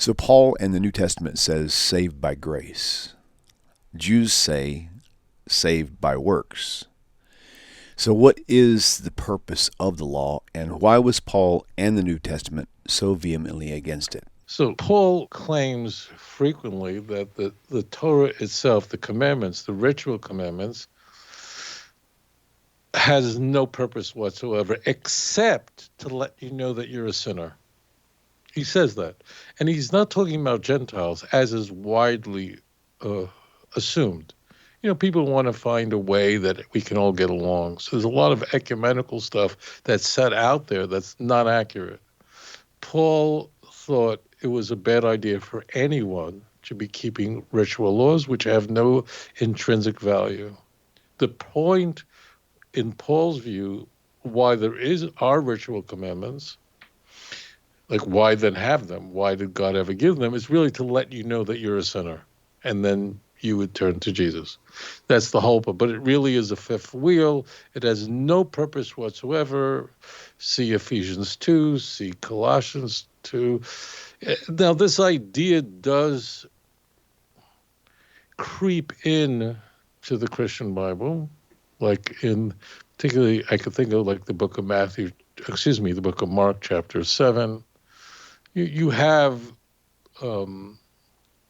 So Paul in the New Testament says saved by grace. Jews say saved by works. So what is the purpose of the law, and why was Paul and the New Testament so vehemently against it? So Paul claims frequently that the Torah itself, the commandments, the ritual commandments, has no purpose whatsoever except to let you know that you're a sinner. He says that. And he's not talking about Gentiles, as is widely assumed. People want to find a way that we can all get along. So there's a lot of ecumenical stuff that's set out there that's not accurate. Paul thought it was a bad idea for anyone to be keeping ritual laws which have no intrinsic value. The point, in Paul's view, why there are ritual commandments, like why then have them? Why did God ever give them? Is really to let you know that you're a sinner. And then you would turn to Jesus. That's the whole point. But it really is a fifth wheel. It has no purpose whatsoever. See Ephesians 2, see Colossians 2. Now, this idea does creep in to the Christian Bible, particularly I could think of like the book of the book of Mark, chapter 7. You have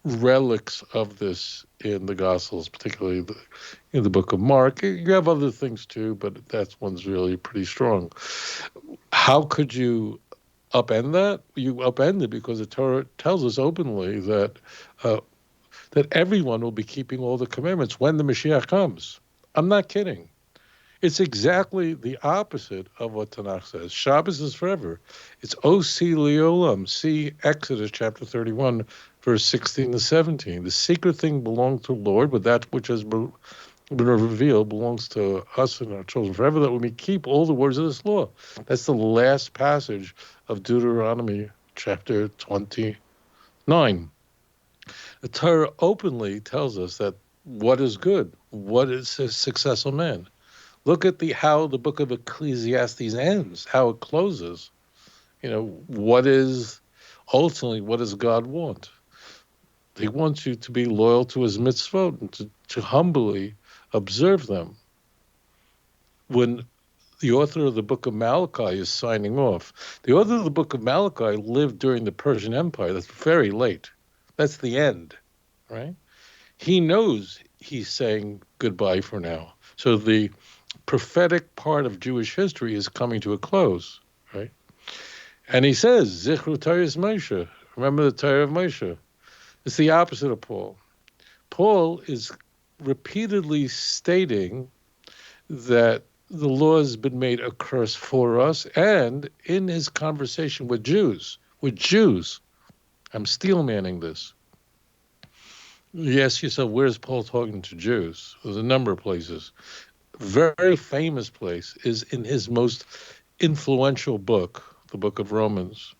relics of this in the Gospels, particularly in the book of Mark. You have other things too, but that one's really pretty strong. How could you upend that? You upend it because the Torah tells us openly that everyone will be keeping all the commandments when the Mashiach comes. I'm not kidding. It's exactly the opposite of what TaNaCh says. Shabbos is forever. It's Osi Leolam. See Exodus chapter 31, verse 16 to 17. The secret thing belongs to the Lord, but that which has been revealed belongs to us and our children forever, that we may keep all the words of this law. That's the last passage of Deuteronomy chapter 29. The Torah openly tells us that what is good, what is a successful man. Look at how the book of Ecclesiastes ends, how it closes. What does God want? He wants you to be loyal to his mitzvot and to humbly observe them. When the author of the book of Malachi is signing off, the author of the book of Malachi lived during the Persian Empire. That's very late. That's the end, right? He knows he's saying goodbye for now. So the prophetic part of Jewish history is coming to a close, right? And he says, Zichru Torah Moshe. Remember the Torah of Moshe. It's the opposite of Paul. Paul is repeatedly stating that the law has been made a curse for us, and in his conversation with Jews, I'm steel manning this. You ask yourself, where's Paul talking to Jews? There's a number of places. Very famous place is in his most influential book, the book of Romans.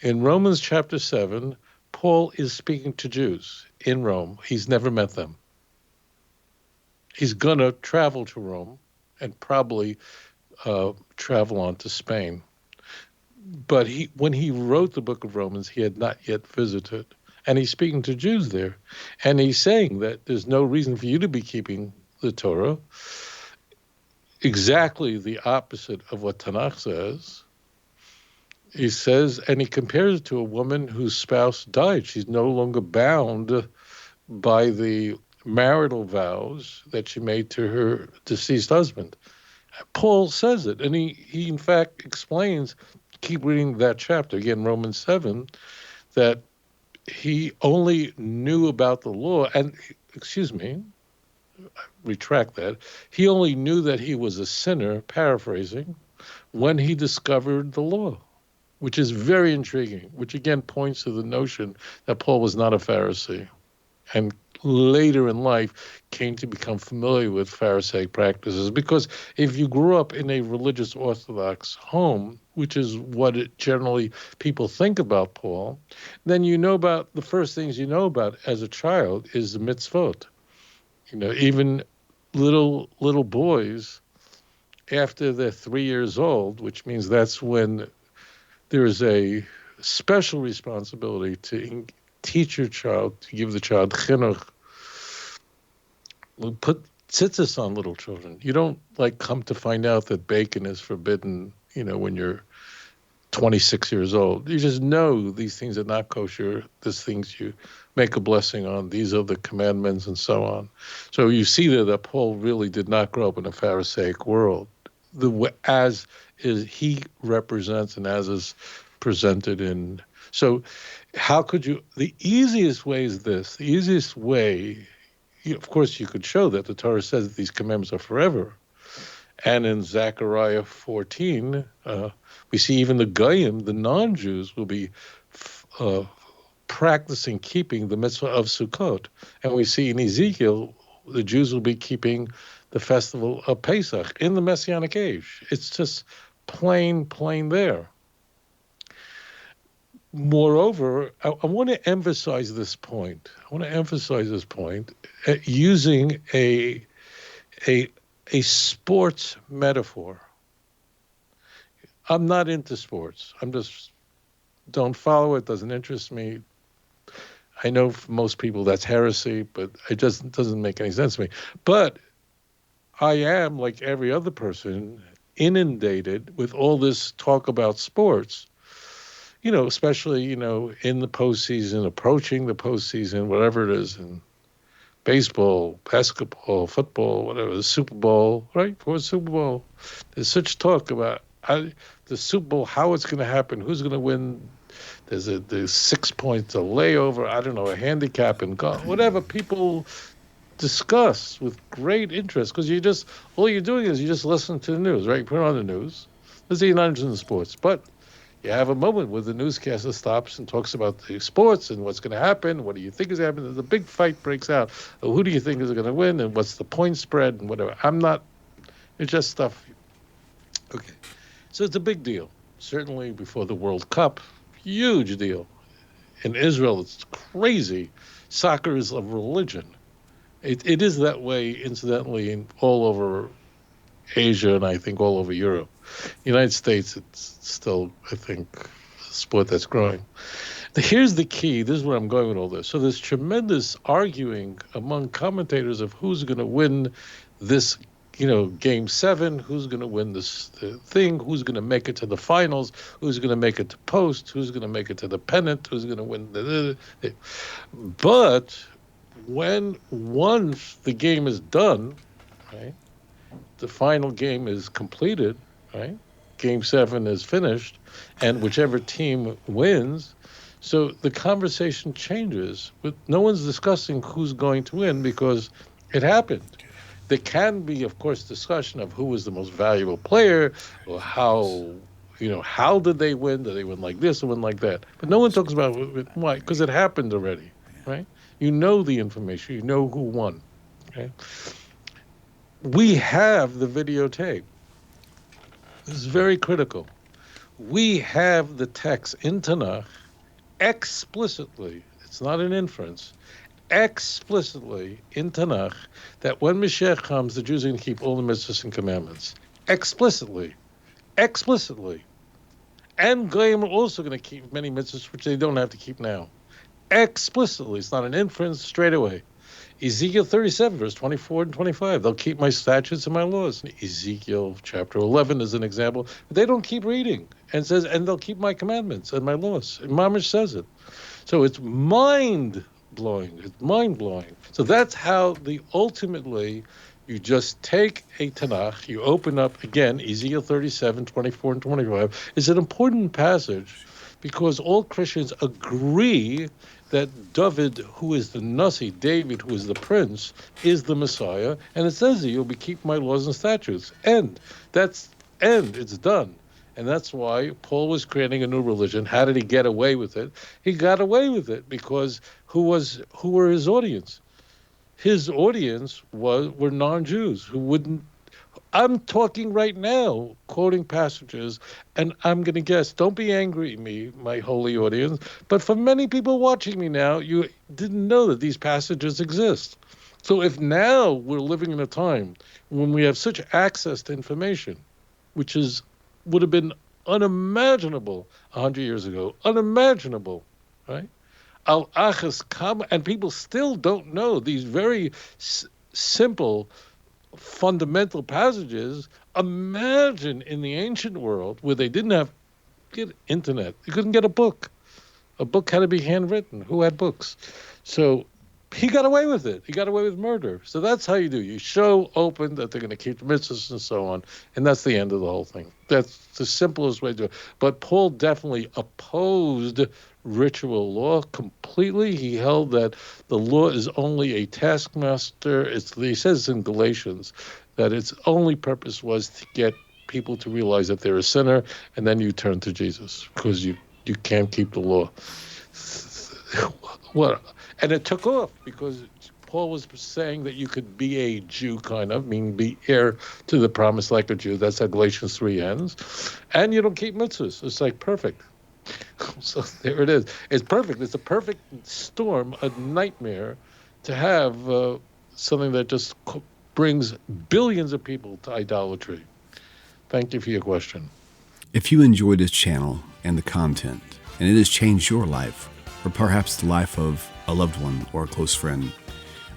In Romans chapter 7, Paul is speaking to Jews in Rome. He's never met them. He's going to travel to Rome and probably travel on to Spain. But when he wrote the book of Romans, he had not yet visited. And he's speaking to Jews there. And he's saying that there's no reason for you to be keeping the Torah. Exactly the opposite of what TaNaCh says. He says, and he compares it to a woman whose spouse died. She's no longer bound by the marital vows that she made to her deceased husband. Paul says it, and he in fact explains, keep reading that chapter, again, Romans 7, that he only knew about the law, and, retract that, he only knew that he was a sinner, paraphrasing, when he discovered the law, which is very intriguing, which again points to the notion that Paul was not a Pharisee, and later in life came to become familiar with Pharisaic practices. Because if you grew up in a religious Orthodox home, which is what generally people think about Paul, then the first things you know about as a child is the mitzvot. Even little boys, after they're 3 years old, which means that's when there's a special responsibility to teach your child, to give the child chinuch. Put tzitzis on little children. You don't come to find out that bacon is forbidden, when you're 26 years old. You just know these things are not kosher. These things you make a blessing on. These are the commandments and so on. So you see that Paul really did not grow up in a Pharisaic world. As is he represents and as is presented in. So how could you, the easiest way is this. The easiest way, of course, you could show that the Torah says that these commandments are forever. And in Zechariah 14, we see even the Goyim, the non-Jews, will be practicing keeping the mitzvah of Sukkot. And we see in Ezekiel, the Jews will be keeping the festival of Pesach in the Messianic age. It's just plain there. Moreover, I want to emphasize this point. Using a sports metaphor. I'm not into sports. Don't follow it, doesn't interest me. I know for most people that's heresy, but it just doesn't make any sense to me. But I am, like every other person, inundated with all this talk about sports, especially, in the postseason, approaching the postseason, whatever it is, and baseball, basketball, football, whatever, the Super Bowl, right? For the Super Bowl, there's such talk about the Super Bowl, how it's going to happen, who's going to win. There's 6 points, a layover, I don't know, a handicap in golf, whatever people discuss with great interest, because all you're doing is you just listen to the news, right? Put on the news. Let's say you're not interested in sports, but you have a moment where the newscaster stops and talks about the sports and what's going to happen. What do you think is happening? The big fight breaks out. Who do you think is going to win? And what's the point spread and whatever. It's just stuff. Okay. So it's a big deal. Certainly before the World Cup, huge deal. In Israel, it's crazy. Soccer is a religion. It is that way, incidentally, all over Asia and I think all over Europe. United States, it's still, I think, a sport that's growing. Here's the key. This is where I'm going with all this. So there's tremendous arguing among commentators of who's going to win this, Game 7, who's going to win this thing, who's going to make it to the finals, who's going to make it to post, who's going to make it to the pennant, who's going to win. But once the game is done, right, the final game is completed, right? Game 7 is finished, and whichever team wins, so the conversation changes. But no one's discussing who's going to win because it happened. There can be, of course, discussion of who was the most valuable player, or how did they win? Did they win like this or win like that? But no one talks about why, because it happened already, right? You know the information. You know who won, okay? We have the videotape. This is very critical. We have the text in TaNaCh explicitly, it's not an inference, explicitly in TaNaCh that when Mashiach comes, the Jews are going to keep all the mitzvahs and commandments. Explicitly. And Goyim are also going to keep many mitzvahs which they don't have to keep now. Explicitly. It's not an inference, straight away. Ezekiel 37, verse 24 and 25. They'll keep my statutes and my laws. Ezekiel chapter 11 is an example. They don't keep reading. And says, and they'll keep my commandments and my laws. And Mamish says it. So it's mind-blowing. So that's how ultimately you just take a TaNaCh, you open up, again, Ezekiel 37, 24 and 25. It's an important passage because all Christians agree that David, who is the Nasi, David, who is the prince, is the Messiah. And it says that you'll be keep my laws and statutes. It's done. And that's why Paul was creating a new religion. How did he get away with it? He got away with it because who were his audience? His audience were non-Jews who wouldn't. I'm talking right now, quoting passages, and I'm going to guess, don't be angry at me, my holy audience, but for many people watching me now, you didn't know that these passages exist. So if now we're living in a time when we have such access to information, which would have been unimaginable 100 years ago. Unimaginable, right? Al-Achas come, and people still don't know these very simple, fundamental passages. Imagine in the ancient world where they didn't have get internet. You couldn't get a book. A book had to be handwritten. Who had books? So he got away with it. He got away with murder. So that's how you do. You show open that they're going to keep the mitzvahs and so on, and that's the end of the whole thing. That's the simplest way to do it. But Paul definitely opposed ritual law completely. He held that the law is only a taskmaster. He says in Galatians that its only purpose was to get people to realize that they're a sinner, and then you turn to Jesus because you can't keep the law. What? And it took off because Paul was saying that you could be a Jew, kind of, meaning be heir to the promise like a Jew. That's how Galatians 3 ends. And you don't keep mitzvahs. It's like perfect. So there it is. It's perfect. It's a perfect storm, a nightmare to have something that just brings billions of people to idolatry. Thank you for your question. If you enjoy this channel and the content, and it has changed your life, or perhaps the life of a loved one or a close friend,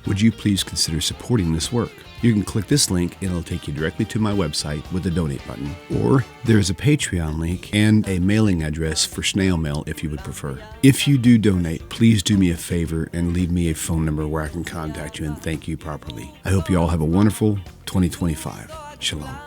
would you please consider supporting this work? You can click this link and it'll take you directly to my website with the donate button. Or there's a Patreon link and a mailing address for snail mail if you would prefer. If you do donate, please do me a favor and leave me a phone number where I can contact you and thank you properly. I hope you all have a wonderful 2025. Shalom.